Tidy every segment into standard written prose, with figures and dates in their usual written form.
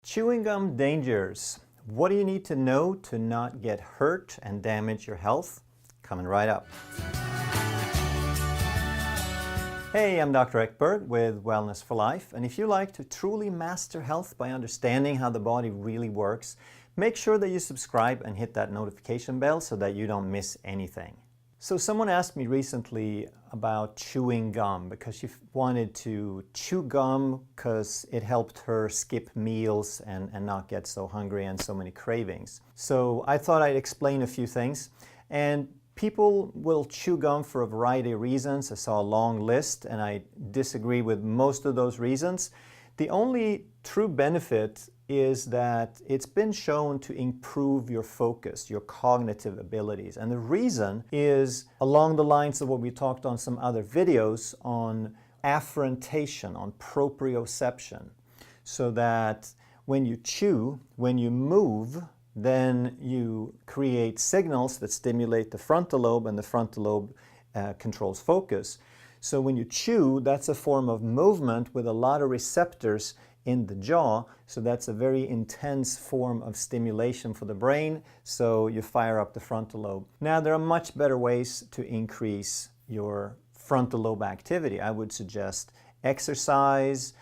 Chewing gum dangers. What do you need to know to not get hurt and damage your health? Coming right up. Hey, I'm Dr. Ekberg with Wellness for Life, and if you like to truly master health by understanding how the body really works, make sure that you subscribe and hit that notification bell so that you don't miss anything. So someone asked me recently about chewing gum because she wanted to chew gum because it helped her skip meals and not get so hungry and so many cravings. So I thought I'd explain a few things. And people will chew gum for a variety of reasons. I saw a long list and I disagree with most of those reasons. The only true benefit is that it's been shown to improve your focus, your cognitive abilities. And the reason is along the lines of what we talked on some other videos on afferentation, on proprioception. So that when you chew, when you move, then you create signals that stimulate the frontal lobe, and the frontal lobe controls focus. So when you chew, that's a form of movement with a lot of receptors in the jaw, so that's a very intense form of stimulation for the brain, so you fire up the frontal lobe. Now, there are much better ways to increase your frontal lobe activity. I would suggest exercise,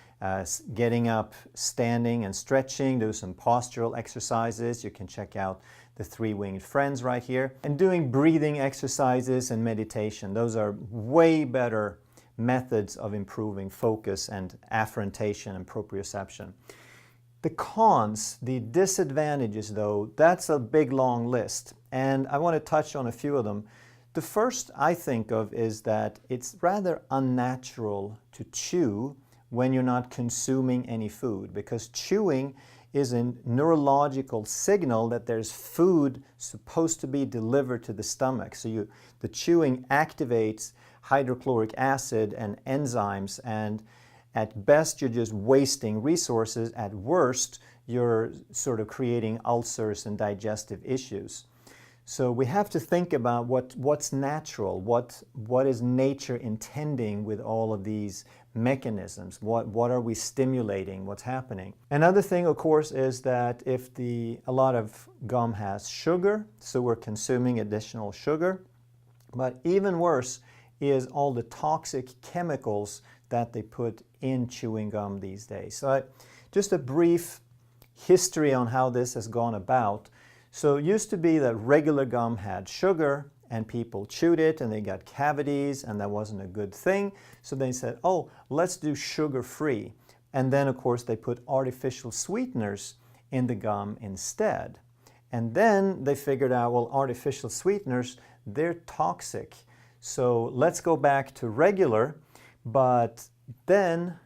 getting up, standing and stretching, do some postural exercises. You can check out the Three-Winged Friends right here. And doing breathing exercises and meditation. Those are way better methods of improving focus and afferentation and proprioception. The cons, the disadvantages though, that's a big long list. And I want to touch on a few of them. The first I think of is that it's rather unnatural to chew when you're not consuming any food, because chewing is a neurological signal that there's food supposed to be delivered to the stomach. So the chewing activates hydrochloric acid and enzymes, and at best you're just wasting resources. At worst, you're sort of creating ulcers and digestive issues. So we have to think about what's natural, what is nature intending with all of these mechanisms, what are we stimulating, what's happening. Another thing, of course, is that if a lot of gum has sugar, so we're consuming additional sugar, but even worse is all the toxic chemicals that they put in chewing gum these days. So just a brief history on how this has gone about. So it used to be that regular gum had sugar and people chewed it and they got cavities and that wasn't a good thing. So they said, oh, let's do sugar-free. And then of course they put artificial sweeteners in the gum instead. And then they figured out, well, artificial sweeteners, they're toxic. So let's go back to regular, but then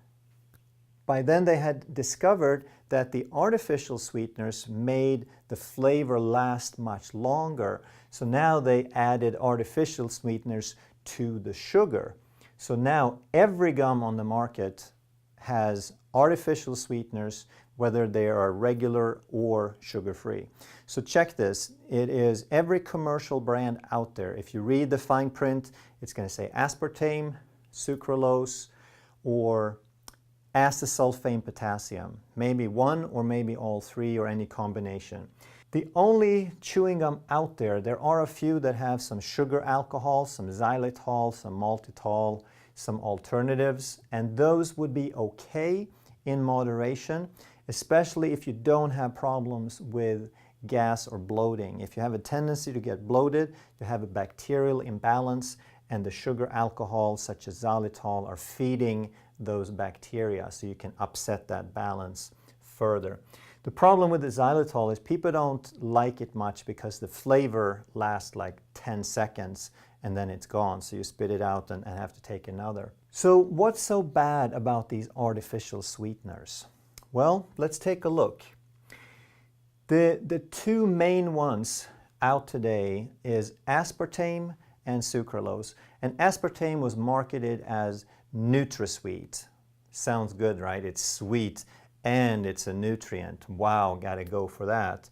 by then they had discovered that the artificial sweeteners made the flavor last much longer. So now they added artificial sweeteners to the sugar. So now every gum on the market has artificial sweeteners, whether they are regular or sugar-free. So check this. It is every commercial brand out there. If you read the fine print, it's going to say aspartame, sucralose, or acesulfame potassium. Maybe one or maybe all three or any combination. The only chewing gum out there, there are a few that have some sugar alcohol, some xylitol, some maltitol, some alternatives, and those would be okay in moderation, especially if you don't have problems with gas or bloating. If you have a tendency to get bloated, you have a bacterial imbalance, and the sugar alcohols such as xylitol are feeding those bacteria, so you can upset that balance further. The problem with the xylitol is people don't like it much because the flavor lasts like 10 seconds and then it's gone, so you spit it out and have to take another. So what's so bad about these artificial sweeteners? Well, let's take a look. The two main ones out today is aspartame and sucralose. And aspartame was marketed as NutraSweet. Sounds good, right? It's sweet and it's a nutrient. Wow, gotta go for that.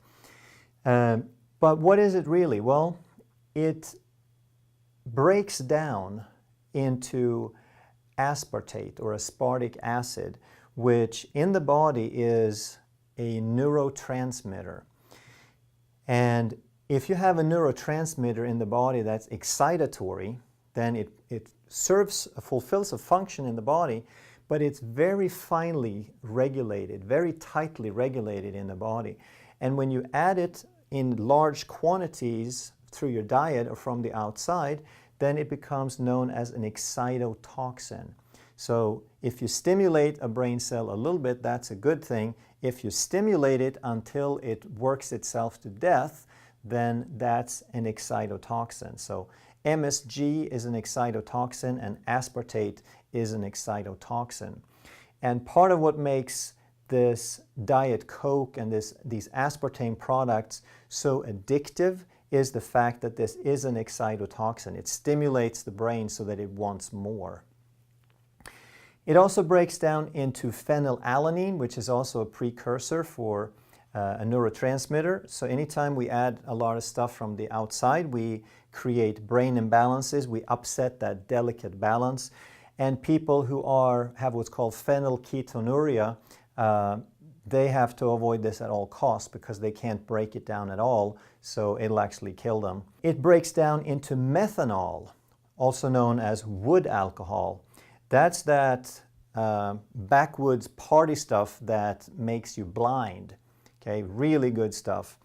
But what is it really? Well, it breaks down into aspartate or aspartic acid, which in the body is a neurotransmitter. And if you have a neurotransmitter in the body that's excitatory, then it fulfills a function in the body, but it's very finely regulated, very tightly regulated in the body. And when you add it in large quantities through your diet or from the outside, then it becomes known as an excitotoxin. So if you stimulate a brain cell a little bit, that's a good thing. If you stimulate it until it works itself to death, then that's an excitotoxin. So MSG is an excitotoxin and aspartate is an excitotoxin. And part of what makes this Diet Coke and these aspartame products so addictive is the fact that this is an excitotoxin. It stimulates the brain so that it wants more. It also breaks down into phenylalanine, which is also a precursor for a neurotransmitter. So anytime we add a lot of stuff from the outside, we create brain imbalances, we upset that delicate balance. And people who have what's called phenylketonuria, they have to avoid this at all costs because they can't break it down at all, so it'll actually kill them. It breaks down into methanol, also known as wood alcohol. That's that backwoods party stuff that makes you blind. Okay, really good stuff.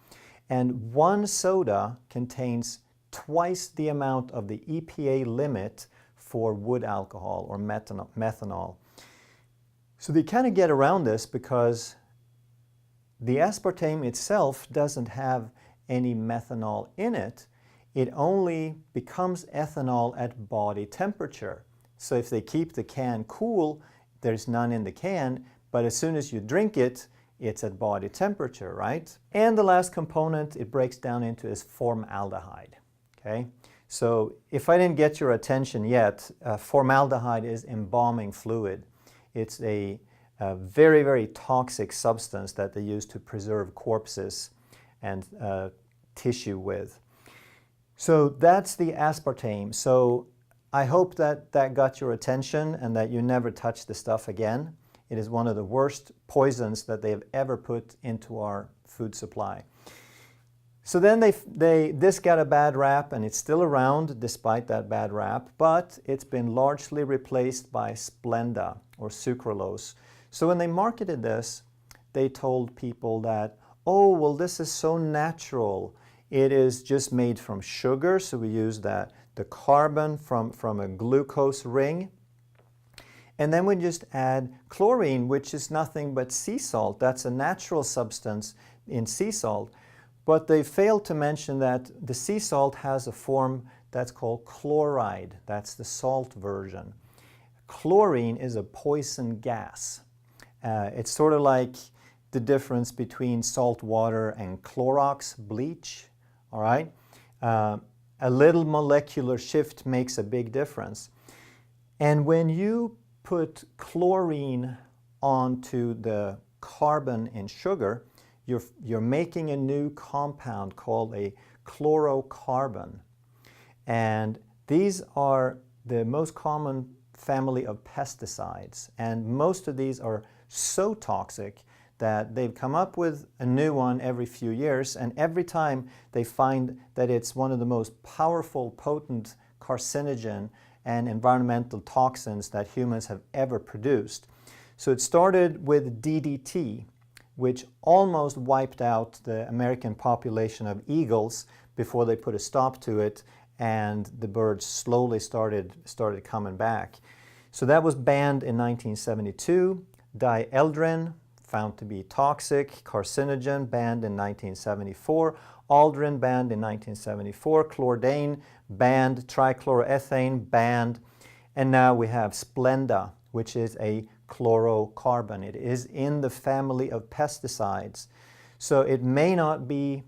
And one soda contains twice the amount of the EPA limit for wood alcohol or methanol. So they kind of get around this because the aspartame itself doesn't have any methanol in it. It only becomes ethanol at body temperature. So if they keep the can cool, there's none in the can, but as soon as you drink it, it's at body temperature, right? And the last component it breaks down into is formaldehyde, okay? So if I didn't get your attention yet, formaldehyde is embalming fluid. It's a very, very toxic substance that they use to preserve corpses and tissue with. So that's the aspartame. So I hope that that got your attention and that you never touch the stuff again. It is one of the worst poisons that they have ever put into our food supply. So then this got a bad rap, and it's still around despite that bad rap, but it's been largely replaced by Splenda or sucralose. So when they marketed this, they told people that, oh, well, this is so natural. It is just made from sugar, so we use the carbon from a glucose ring. And then we just add chlorine, which is nothing but sea salt. That's a natural substance in sea salt. But they failed to mention that the sea salt has a form that's called chloride. That's the salt version. Chlorine is a poison gas. It's sort of like the difference between salt water and Clorox bleach, all right? A little molecular shift makes a big difference. And when you put chlorine onto the carbon in sugar, you're making a new compound called a chlorocarbon. And these are the most common family of pesticides. And most of these are so toxic that they've come up with a new one every few years, and every time they find that it's one of the most powerful, potent carcinogen and environmental toxins that humans have ever produced. So it started with DDT, which almost wiped out the American population of eagles before they put a stop to it, and the birds slowly started coming back. So that was banned in 1972. Dieldrin, found to be toxic, carcinogen, banned in 1974. Aldrin, banned in 1974. Chlordane, banned. Trichloroethane, banned. And now we have Splenda, which is a chlorocarbon. It is in the family of pesticides. So it may not be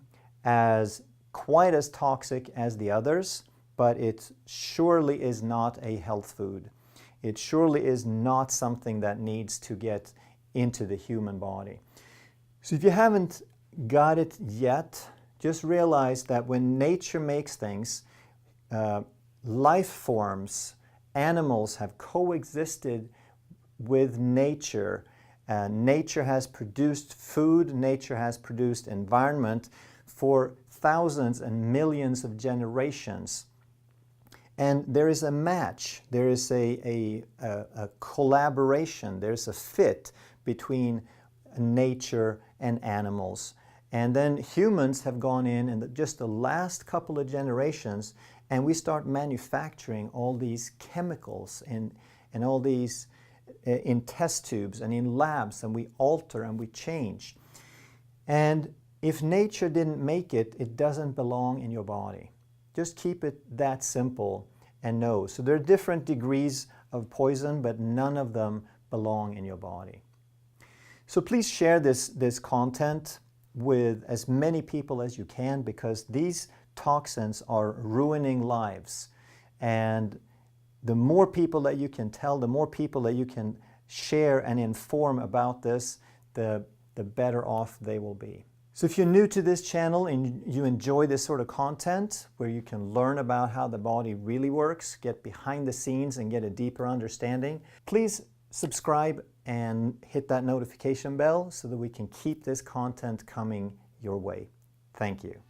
quite as toxic as the others, but it surely is not a health food. It surely is not something that needs to get into the human body. So if you haven't got it yet, just realize that when nature makes things, life forms, animals have coexisted with nature Nature has produced food, nature has produced environment for thousands and millions of generations. And there is a match, there is a collaboration, there's a fit between nature and animals. And then humans have gone in just the last couple of generations, and we start manufacturing all these chemicals and all these in test tubes and in labs, and we alter and we change. And if nature didn't make it, it doesn't belong in your body. Just keep it that simple and know. So there are different degrees of poison, but none of them belong in your body. So please share this content with as many people as you can, because these toxins are ruining lives. And the more people that you can tell, the more people that you can share and inform about this, the better off they will be. So if you're new to this channel and you enjoy this sort of content where you can learn about how the body really works, get behind the scenes and get a deeper understanding, please subscribe and hit that notification bell so that we can keep this content coming your way. Thank you.